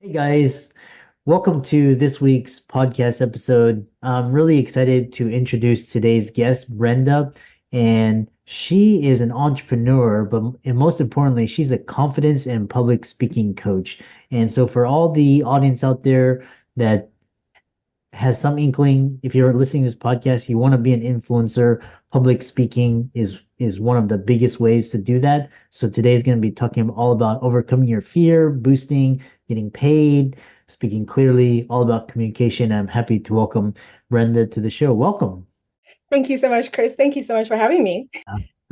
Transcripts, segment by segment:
Hey guys, welcome to this week's podcast episode. I'm really excited to introduce today's guest, Brenda, and she is an entrepreneur, but and most importantly, she's a confidence and public speaking coach. And so, for all the audience out there that has some inkling, if you're listening to this podcast, you want to be an influencer, public speaking is one of the biggest ways to do that. So today's going to be talking all about overcoming your fear, boosting, getting paid, speaking clearly, all about communication. I'm happy to welcome Brenda to the show. Welcome. Thank you so much, Chris. Thank you so much for having me.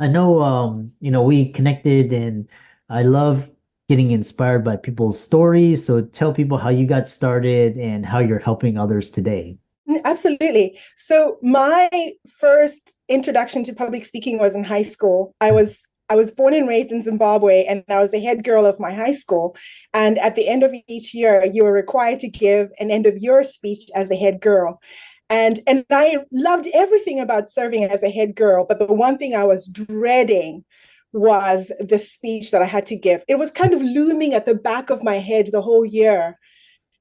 I know we connected and I love getting inspired by people's stories. So tell people how you got started and how you're helping others today. Absolutely. So my first introduction to public speaking was in high school. I was born and raised in Zimbabwe, and I was the head girl of my high school. And at the end of each year, you were required to give an end of year speech as the head girl. And I loved everything about serving as a head girl, but the one thing I was dreading was the speech that I had to give. It was kind of looming at the back of my head the whole year.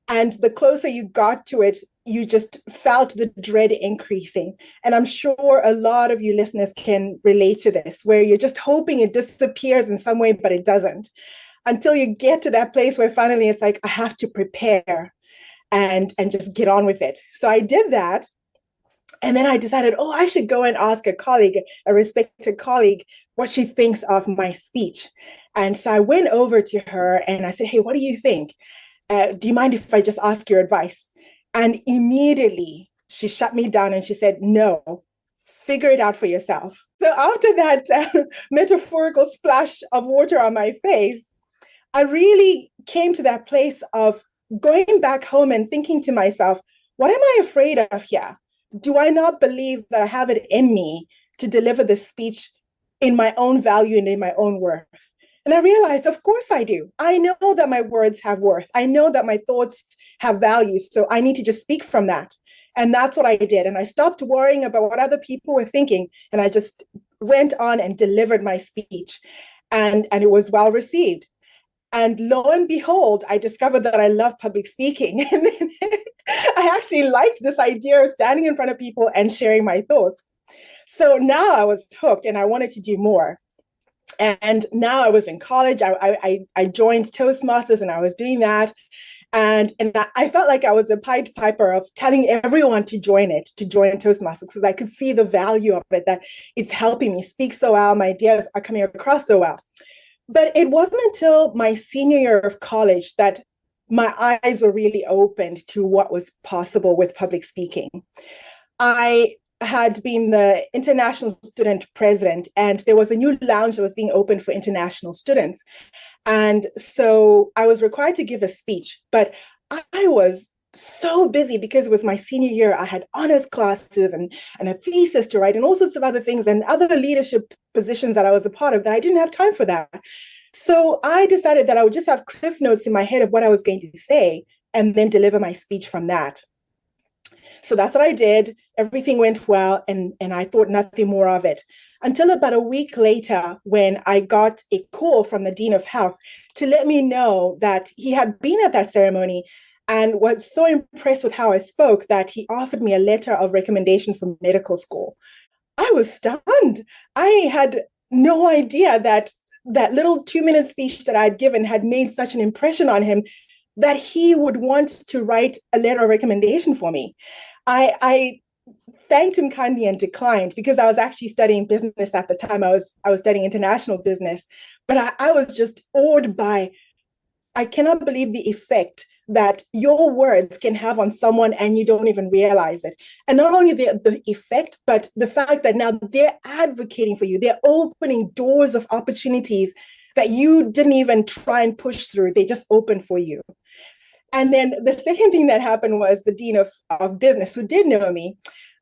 And the closer you got to it, you just felt the dread increasing. And I'm sure a lot of you listeners can relate to this, where you're just hoping it disappears in some way, but it doesn't. Until you get to that place where finally it's like, I have to prepare and just get on with it. So I did that. And then I decided, oh, I should go and ask a colleague, a respected colleague, what she thinks of my speech. And so I went over to her and I said, hey, what do you think? Do you mind if I just ask your advice? And immediately she shut me down and she said, no, figure it out for yourself. So after that metaphorical splash of water on my face, I really came to that place of going back home and thinking to myself, what am I afraid of here? Do I not believe that I have it in me to deliver this speech in my own value and in my own worth? And I realized, of course I do. I know that my words have worth. I know that my thoughts have value. So I need to just speak from that. And that's what I did. And I stopped worrying about what other people were thinking. And I just went on and delivered my speech. And it was well received. And lo and behold, I discovered that I love public speaking. And then I actually liked this idea of standing in front of people and sharing my thoughts. So now I was hooked and I wanted to do more. And now I was in college. I joined Toastmasters and I was doing that. And I felt like I was the Pied Piper of telling everyone to join it, to join Toastmasters, because I could see the value of it, that it's helping me speak so well. My ideas are coming across so well. But it wasn't until my senior year of college that my eyes were really opened to what was possible with public speaking. I had been the international student president, and there was a new lounge that was being opened for international students. And so I was required to give a speech, but I was so busy because it was my senior year. I had honors classes and a thesis to write and all sorts of other things and other leadership positions that I was a part of that I didn't have time for that. So I decided that I would just have cliff notes in my head of what I was going to say and then deliver my speech from that. So that's what I did. Everything went well, and I thought nothing more of it until about a week later when I got a call from the Dean of Health to let me know that he had been at that ceremony and was so impressed with how I spoke that he offered me a letter of recommendation for medical school. I was stunned. I had no idea that that little 2-minute speech that I'd given had made such an impression on him that he would want to write a letter of recommendation for me. I thanked him kindly and declined because I was actually studying business at the time. I was studying international business, but I was just awed by, I cannot believe the effect that your words can have on someone and you don't even realize it. And not only the effect, but the fact that now they're advocating for you. They're opening doors of opportunities that you didn't even try and push through. They just open for you. And then the second thing that happened was the dean of business, who did know me,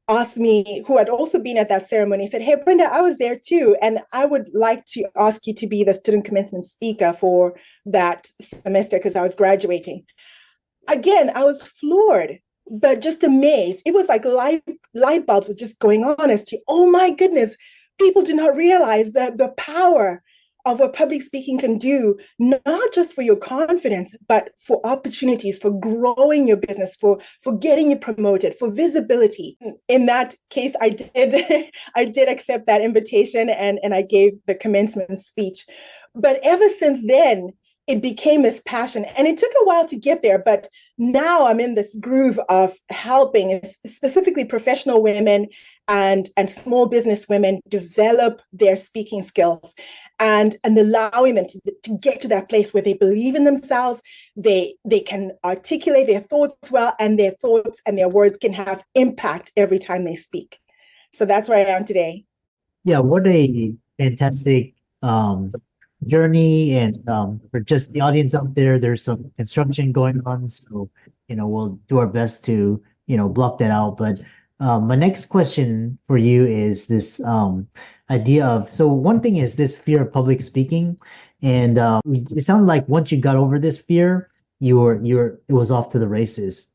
asked me, who had also been at that ceremony, said, hey, Brenda, I was there too. And I would like to ask you to be the student commencement speaker for that semester because I was graduating. Again, I was floored, but just amazed. It was like light bulbs were just going on as to, oh my goodness, people do not realize the power of what public speaking can do, not just for your confidence, but for opportunities, for growing your business, for getting you promoted, for visibility. In that case, I did I did accept that invitation, and I gave the commencement speech. But ever since then, it became this passion, and it took a while to get there, but now I'm in this groove of helping specifically professional women and small business women develop their speaking skills, and allowing them to get to that place where they believe in themselves, they can articulate their thoughts well, and their thoughts and their words can have impact every time they speak. So that's where I am today. Yeah, what a fantastic journey. And for just the audience out there, there's some construction going on. So, we'll do our best to, block that out. But my next question for you is this idea of, so one thing is this fear of public speaking. And it sounded like once you got over this fear, it was off to the races.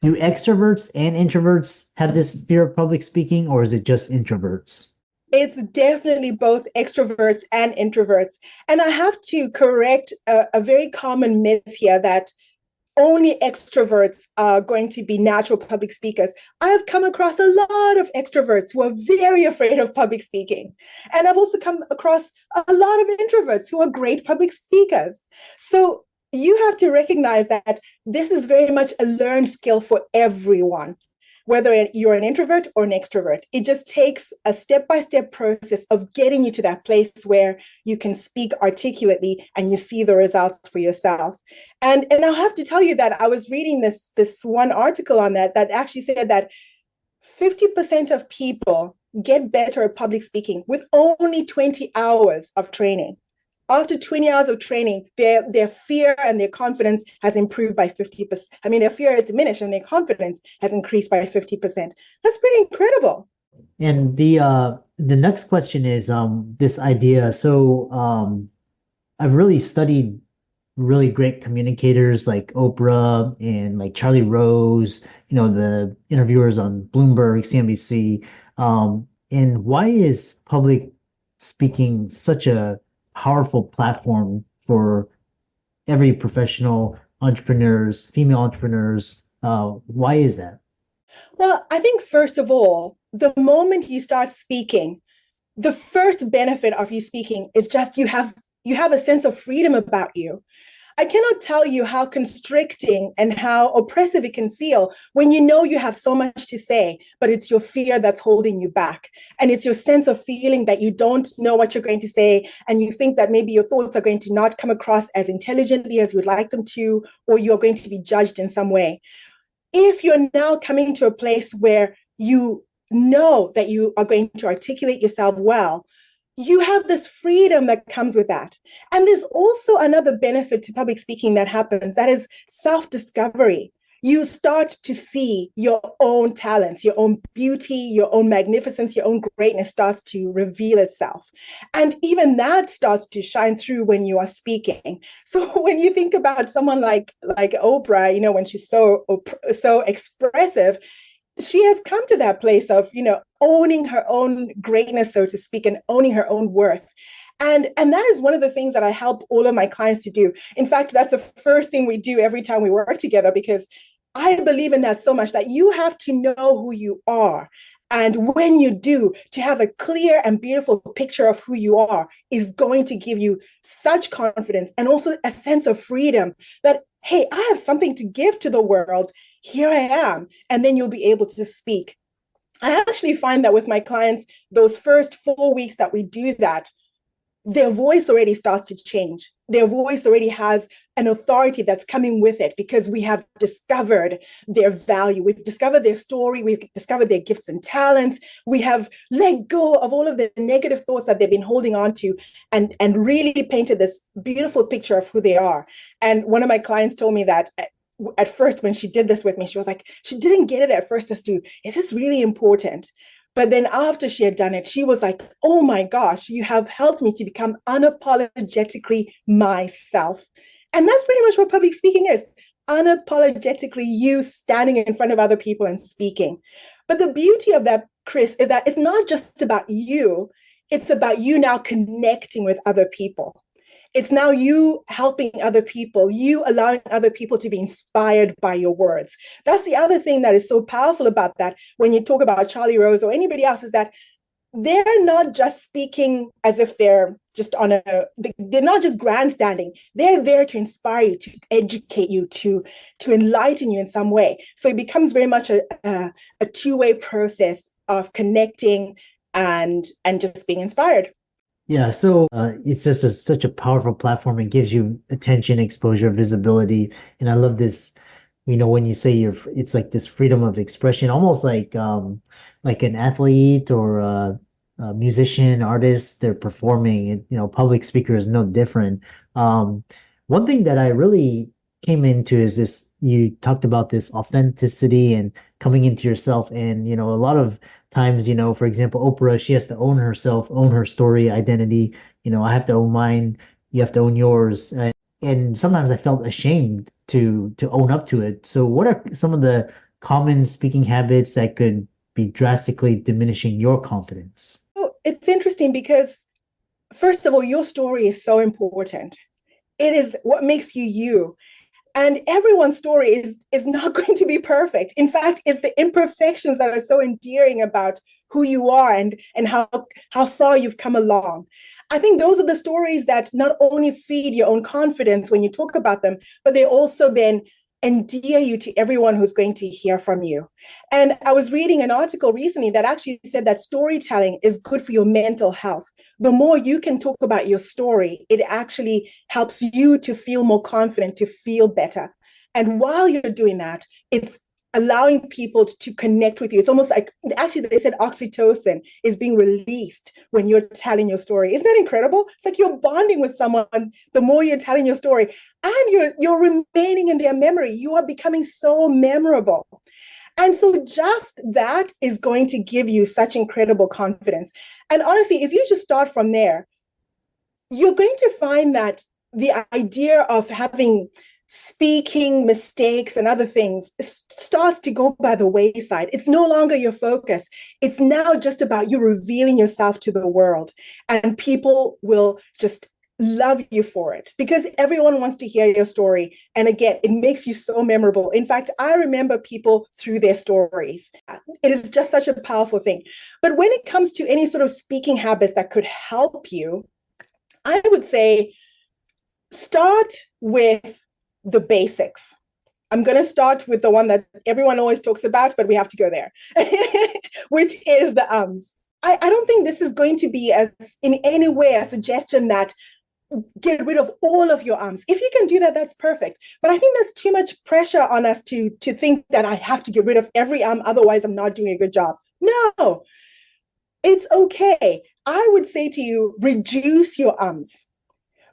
Do extroverts and introverts have this fear of public speaking, or is it just introverts? It's definitely both extroverts and introverts. And I have to correct a very common myth here that only extroverts are going to be natural public speakers. I have come across a lot of extroverts who are very afraid of public speaking. And I've also come across a lot of introverts who are great public speakers. So you have to recognize that this is very much a learned skill for everyone, whether you're an introvert or an extrovert. It just takes a step-by-step process of getting you to that place where you can speak articulately and you see the results for yourself. And I'll have to tell you that I was reading this one article on that actually said that 50% of people get better at public speaking with only 20 hours of training. After 20 hours of training, their fear and their confidence has improved by 50%. I mean, their fear has diminished and their confidence has increased by 50%. That's pretty incredible. And the next question is this idea. So I've really studied really great communicators like Oprah and like Charlie Rose, the interviewers on Bloomberg, CNBC. And why is public speaking such a powerful platform for every professional entrepreneurs, female entrepreneurs? Why is that? Well, I think first of all, the moment you start speaking, the first benefit of you speaking is just you have a sense of freedom about you. I cannot tell you how constricting and how oppressive it can feel when you know you have so much to say, but it's your fear that's holding you back. And it's your sense of feeling that you don't know what you're going to say, and you think that maybe your thoughts are going to not come across as intelligently as you'd like them to, or you're going to be judged in some way. If you're now coming to a place where you know that you are going to articulate yourself well, you have this freedom that comes with that. And there's also another benefit to public speaking that happens, that is self-discovery. You start to see your own talents, your own beauty, your own magnificence, your own greatness starts to reveal itself. And even that starts to shine through when you are speaking. So when you think about someone like Oprah, when she's so expressive, she has come to that place of, owning her own greatness, so to speak, and owning her own worth. And that is one of the things that I help all of my clients to do. In fact, that's the first thing we do every time we work together, because I believe in that so much, that you have to know who you are. And when you do, to have a clear and beautiful picture of who you are is going to give you such confidence and also a sense of freedom that, hey, I have something to give to the world. Here I am. And then you'll be able to speak. I actually find that with my clients, those first 4 weeks that we do that, their voice already starts to change. Their voice already has an authority that's coming with it, because we have discovered their value. We've discovered their story. We've discovered their gifts and talents. We have let go of all of the negative thoughts that they've been holding on to, and really painted this beautiful picture of who they are. And one of my clients told me that at first, when she did this with me, she was like, she didn't get it at first as to, is this really important? But then after she had done it, she was like, oh my gosh, you have helped me to become unapologetically myself. And that's pretty much what public speaking is. Unapologetically you standing in front of other people and speaking. But the beauty of that, Chris, is that it's not just about you. it's about you now connecting with other people. It's now you helping other people, you allowing other people to be inspired by your words. That's the other thing that is so powerful about that when you talk about Charlie Rose or anybody else, is that they're not just speaking as if they're just they're not just grandstanding. They're there to inspire you, to educate you, to enlighten you in some way. So it becomes very much a two-way process of connecting and just being inspired. Yeah, so it's just such a powerful platform. It gives you attention, exposure, visibility, and I love this. When you say it's like this freedom of expression, almost like an athlete or a musician, artist. They're performing. And, public speaker is no different. One thing that I really came into is this. You talked about this authenticity and coming into yourself, and a lot of times, for example, Oprah, she has to own herself, own her story, identity. I have to own mine. You have to own yours. And sometimes I felt ashamed to own up to it. So what are some of the common speaking habits that could be drastically diminishing your confidence? Oh, it's interesting because, first of all, your story is so important. It is what makes you you. And everyone's story is not going to be perfect. In fact, it's the imperfections that are so endearing about who you are and how far you've come along. I think those are the stories that not only feed your own confidence when you talk about them, but they also then endear you to everyone who's going to hear from you. And I was reading an article recently that actually said that storytelling is good for your mental health. The more you can talk about your story, it actually helps you to feel more confident, to feel better. And while you're doing that, it's allowing people to connect with you. It's almost like, actually, they said oxytocin is being released when you're telling your story. Isn't that incredible? It's like you're bonding with someone the more you're telling your story, and you're remaining in their memory. You are becoming so memorable. And so just that is going to give you such incredible confidence. And honestly, if you just start from there, you're going to find that the idea of having speaking mistakes and other things starts to go by the wayside. It's no longer your focus. It's now just about you revealing yourself to the world, and people will just love you for it because everyone wants to hear your story. And again, it makes you so memorable. In fact, I remember people through their stories. It is just such a powerful thing. But when it comes to any sort of speaking habits that could help you, I would say start with the basics. I'm going to start with the one that everyone always talks about, but we have to go there, which is the ums. I don't think this is going to be as in any way a suggestion that get rid of all of your ums. If you can do that, that's perfect. But I think that's too much pressure on us to think that I have to get rid of every otherwise I'm not doing a good job. No, it's okay. I would say to you, reduce your ums.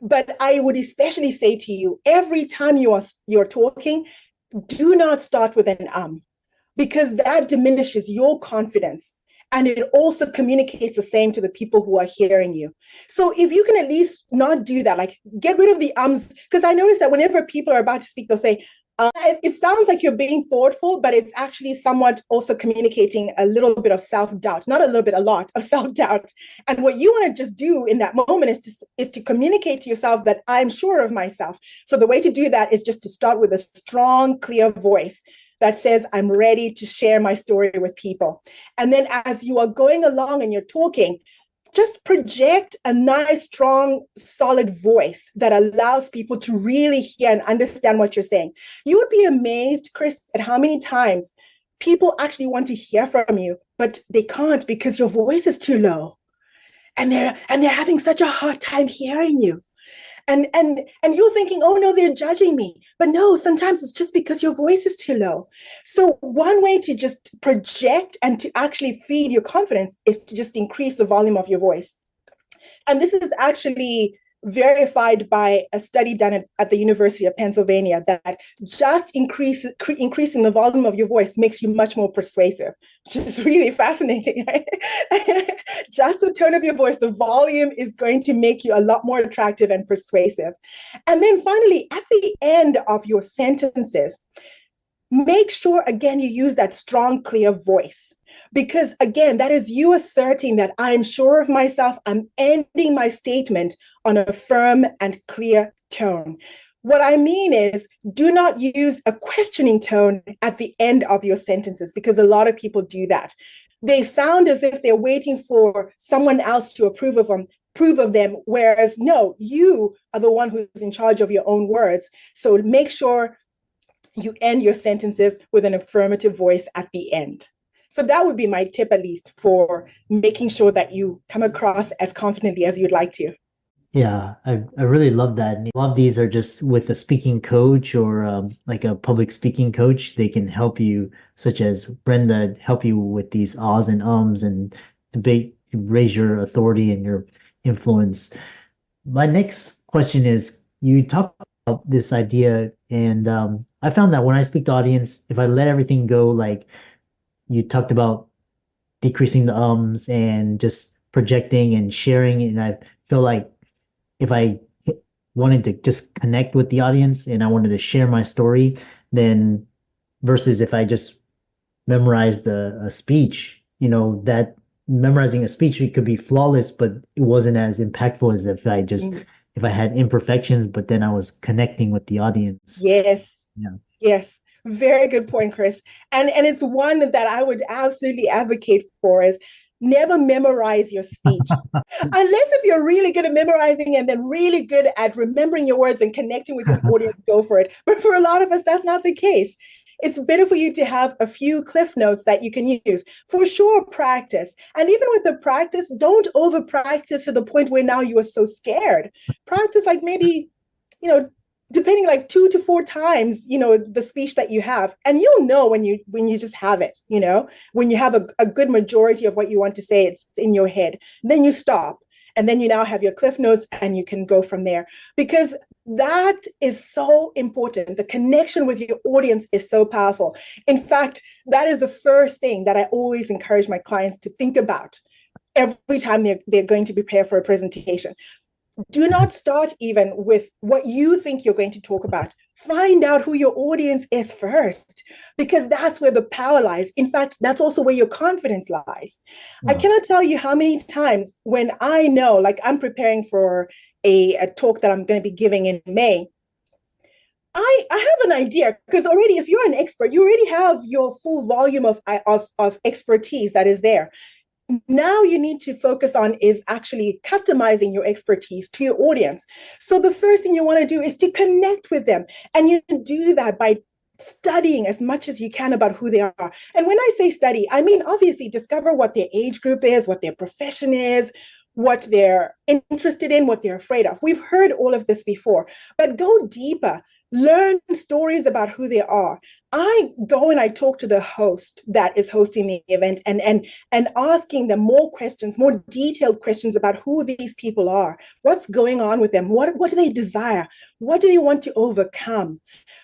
But I would especially say to you, every time you're talking, do not start with an because that diminishes your confidence. And it also communicates the same to the people who are hearing you. So if you can at least not do that, like get rid of the ums, because I notice that whenever people are about to speak, they'll say, it sounds like you're being thoughtful, but it's actually somewhat also communicating a little bit of self-doubt, not a little bit, a lot of self-doubt. And what you want to just do in that moment is to communicate to yourself that I'm sure of myself. So the way to do that is just to start with a strong, clear voice that says, I'm ready to share my story with people. And then as you are going along and you're talking, just project a nice, strong, solid voice that allows people to really hear and understand what you're saying. You would be amazed, Chris, at how many times people actually want to hear from you, but they can't because your voice is too low. And they're having such a hard time hearing you. And you're thinking, oh no, they're judging me. But no, sometimes it's just because your voice is too low. So one way to just project and to actually feed your confidence is to just increase the volume of your voice. And this is actually verified by a study done at the University of Pennsylvania that just increasing the volume of your voice makes you much more persuasive, which is really fascinating, right? Just the tone of your voice, the volume is going to make you a lot more attractive and persuasive. And then finally, at the end of your sentences, make sure, again, you use that strong, clear voice. Because again, that is you asserting that I'm sure of myself. I'm ending my statement on a firm and clear tone. What I mean is, do not use a questioning tone at the end of your sentences, because a lot of people do that. They sound as if they're waiting for someone else to approve of them, whereas no, you are the one who's in charge of your own words. So make sure you end your sentences with an affirmative voice at the end. So that would be my tip, at least, for making sure that you come across as confidently as you'd like to. Yeah, I really love that. And a lot of these are just with a speaking coach or like a public speaking coach. They can help you, such as Brenda, help you with these ahs and ums and debate, raise your authority and your influence. My next question is, you talk about this idea, and I found that when I speak to audience, if I let everything go, like you talked about decreasing the ums and just projecting and sharing, and I feel like if I wanted to just connect with the audience and I wanted to share my story, then versus if I just memorized a speech, that memorizing a speech, it could be flawless, but it wasn't as impactful as if I had imperfections, but then I was connecting with the audience. Yes. Yeah. Yes. Very good point, Chris. And it's one that I would absolutely advocate for is never memorize your speech. Unless if you're really good at memorizing and then really good at remembering your words and connecting with your audience, go for it. But for a lot of us, that's not the case. It's better for you to have a few cliff notes that you can use. For sure, practice. And even with the practice, don't over practice to the point where now you are so scared. Practice like maybe, depending like 2 to 4 times, the speech that you have. And you'll know when you just have it, when you have a good majority of what you want to say, it's in your head. Then you stop. And then you now have your cliff notes and you can go from there, because that is so important. The connection with your audience is so powerful. In fact, that is the first thing that I always encourage my clients to think about every time they're going to prepare for a presentation. Do not start even with what you think you're going to talk about. Find out who your audience is first, because that's where the power lies. In fact, that's also where your confidence lies. I Wow. cannot tell you how many times when I know, like I'm preparing for a talk that I'm going to be giving in May, I have an idea, because already if you're an expert, you already have your full volume of expertise that is there. Now you need to focus on is actually customizing your expertise to your audience. So the first thing you want to do is to connect with them. And you do that by studying as much as you can about who they are. And when I say study, I mean, obviously discover what their age group is, what their profession is, what they're interested in, what they're afraid of. We've heard all of this before, but go deeper. Learn stories about who they are. I go and I talk to the host that is hosting the event and asking them more questions, more detailed questions about who these people are, what's going on with them, what do they desire, what do they want to overcome,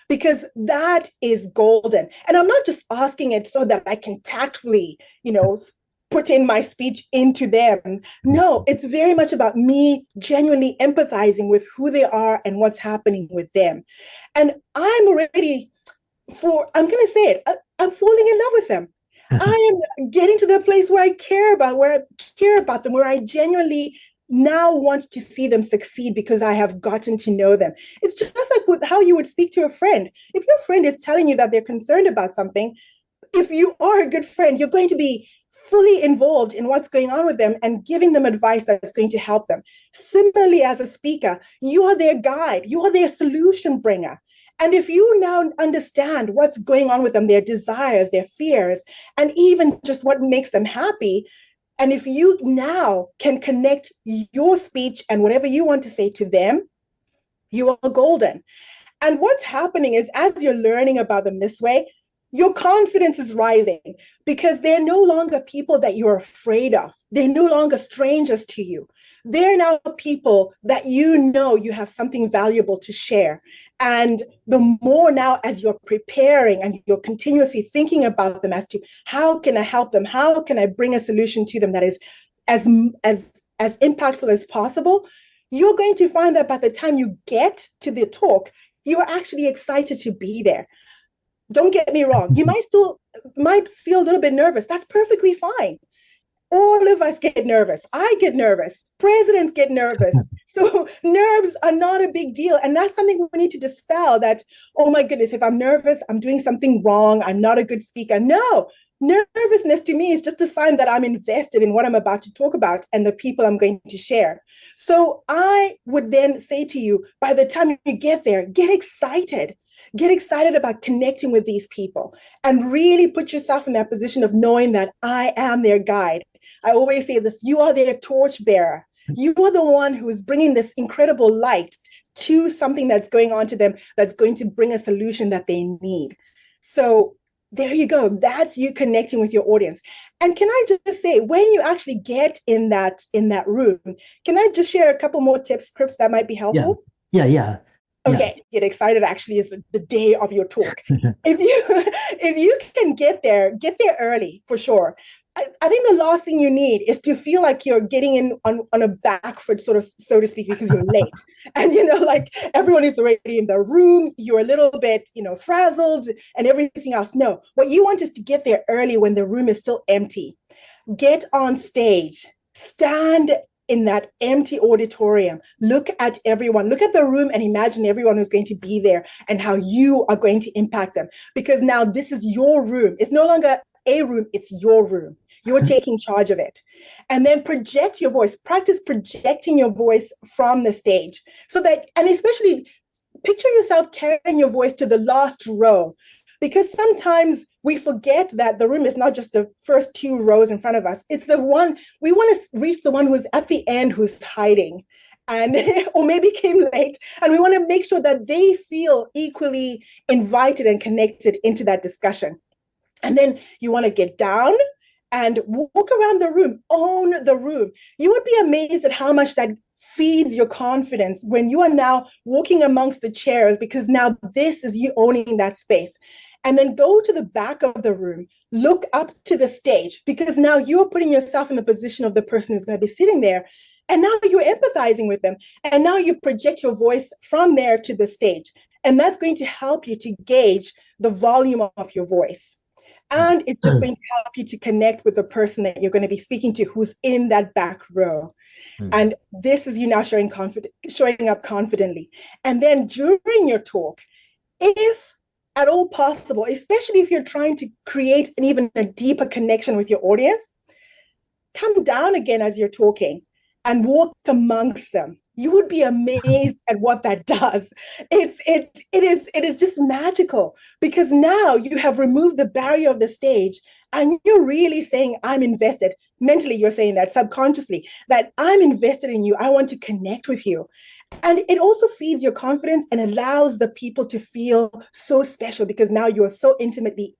because that is golden. And I'm not just asking it so that I can tactfully, put in my speech into them. No, it's very much about me genuinely empathizing with who they are and what's happening with them. And I'm already I'm going to say it, I'm falling in love with them. I am getting to the place where I care about them, where I genuinely now want to see them succeed because I have gotten to know them. It's just like with how you would speak to a friend. If your friend is telling you that they're concerned about something, if you are a good friend, you're going to be fully involved in what's going on with them and giving them advice that's going to help them. Similarly, as a speaker, you are their guide, you are their solution bringer. And if you now understand what's going on with them, their desires, their fears, and even just what makes them happy, and if you now can connect your speech and whatever you want to say to them, you are golden. And what's happening is, as you're learning about them this way, your confidence is rising, because they're no longer people that you're afraid of. They're no longer strangers to you. They're now people that you have something valuable to share. And the more now, as you're preparing and you're continuously thinking about them as to how can I help them? How can I bring a solution to them that is as impactful as possible? You're going to find that by the time you get to the talk, you are actually excited to be there. Don't get me wrong. You might feel a little bit nervous. That's perfectly fine. All of us get nervous. I get nervous. Presidents get nervous. So nerves are not a big deal. And that's something we need to dispel that, oh my goodness, if I'm nervous, I'm doing something wrong. I'm not a good speaker. No, nervousness to me is just a sign that I'm invested in what I'm about to talk about and the people I'm going to share. So I would then say to you, by the time you get there, get excited. Get excited about connecting with these people and really put yourself in that position of knowing that I am their guide. I always say this, you are their torchbearer. You are the one who is bringing this incredible light to something that's going on to them, that's going to bring a solution that they need. So there you go. That's you connecting with your audience. And can I just say, when you actually get in that room, can I just share a couple more tips, Chris, that might be helpful? Yeah. Okay, get excited actually is the day of your talk. If you can get there early for sure. I think the last thing you need is to feel like you're getting in on a back foot, sort of, so to speak, because you're late. And, like everyone is already in the room, you're a little bit, frazzled and everything else. No, what you want is to get there early when the room is still empty. Get on stage, stand in that empty auditorium, look at everyone, look at the room and imagine everyone who's going to be there and how you are going to impact them. Because now this is your room. It's no longer a room, it's your room. You're taking charge of it. And then project your voice, practice projecting your voice from the stage so that, and especially picture yourself carrying your voice to the last row. Because sometimes we forget that the room is not just the first 2 rows in front of us. It's the one, we want to reach the one who's at the end, who's hiding and or maybe came late. And we want to make sure that they feel equally invited and connected into that discussion. And then you want to get down and walk around the room, own the room. You would be amazed at how much that feeds your confidence when you are now walking amongst the chairs, because now this is you owning that space. And then go to the back of the room, look up to the stage, because now you're putting yourself in the position of the person who's going to be sitting there. And now you're empathizing with them. And now you project your voice from there to the stage. And that's going to help you to gauge the volume of your voice. And it's just going to help you to connect with the person that you're going to be speaking to who's in that back row. And this is you now showing up confidently. And then during your talk, if at all possible, especially if you're trying to create an even a deeper connection with your audience, come down again as you're talking and walk amongst them. You would be amazed at what that does. It is just magical, because now you have removed the barrier of the stage and you're really saying, I'm invested. Mentally, you're saying that, subconsciously, that I'm invested in you. I want to connect with you. And it also feeds your confidence and allows the people to feel so special, because now you're so intimately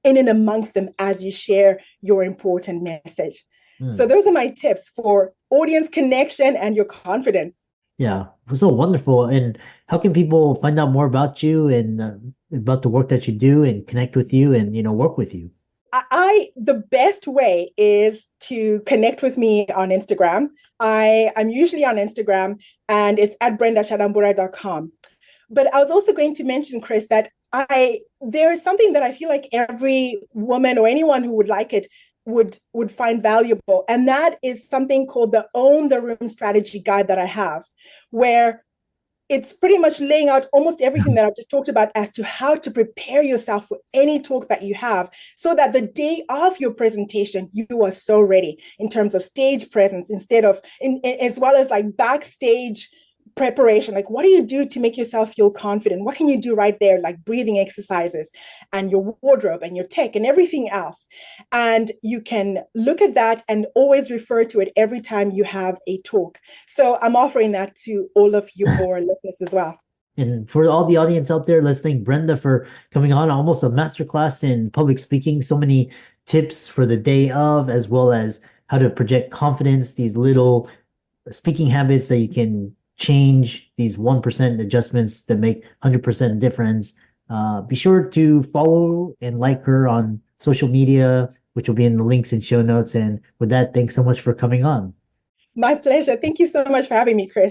in and amongst them as you share your important message. So those are my tips for audience connection and your confidence. Yeah, so wonderful. And how can people find out more about you and about the work that you do and connect with you and, work with you? The best way is to connect with me on Instagram. I'm usually on Instagram and it's at brendachadambura.com. But I was also going to mention, Chris, that there is something that I feel like every woman or anyone who would like it would find valuable. And that is something called the Own the Room Strategy Guide that I have, where it's pretty much laying out almost everything that I've just talked about as to how to prepare yourself for any talk that you have, so that the day of your presentation, you are so ready in terms of stage presence, as well as like backstage preparation. Like, what do you do to make yourself feel confident? What can you do right there, like breathing exercises and your wardrobe and your tech and everything else? And you can look at that and always refer to it every time you have a talk. So I'm offering that to all of your listeners as well. And for all the audience out there listening, Brenda, for coming on, almost a masterclass in public speaking, so many tips for the day of, as well as how to project confidence, these little speaking habits that you can change, these 1% adjustments that make 100% difference. Be sure to follow and like her on social media, which will be in the links and show notes. And with that, thanks so much for coming on. My pleasure. Thank you so much for having me, Chris.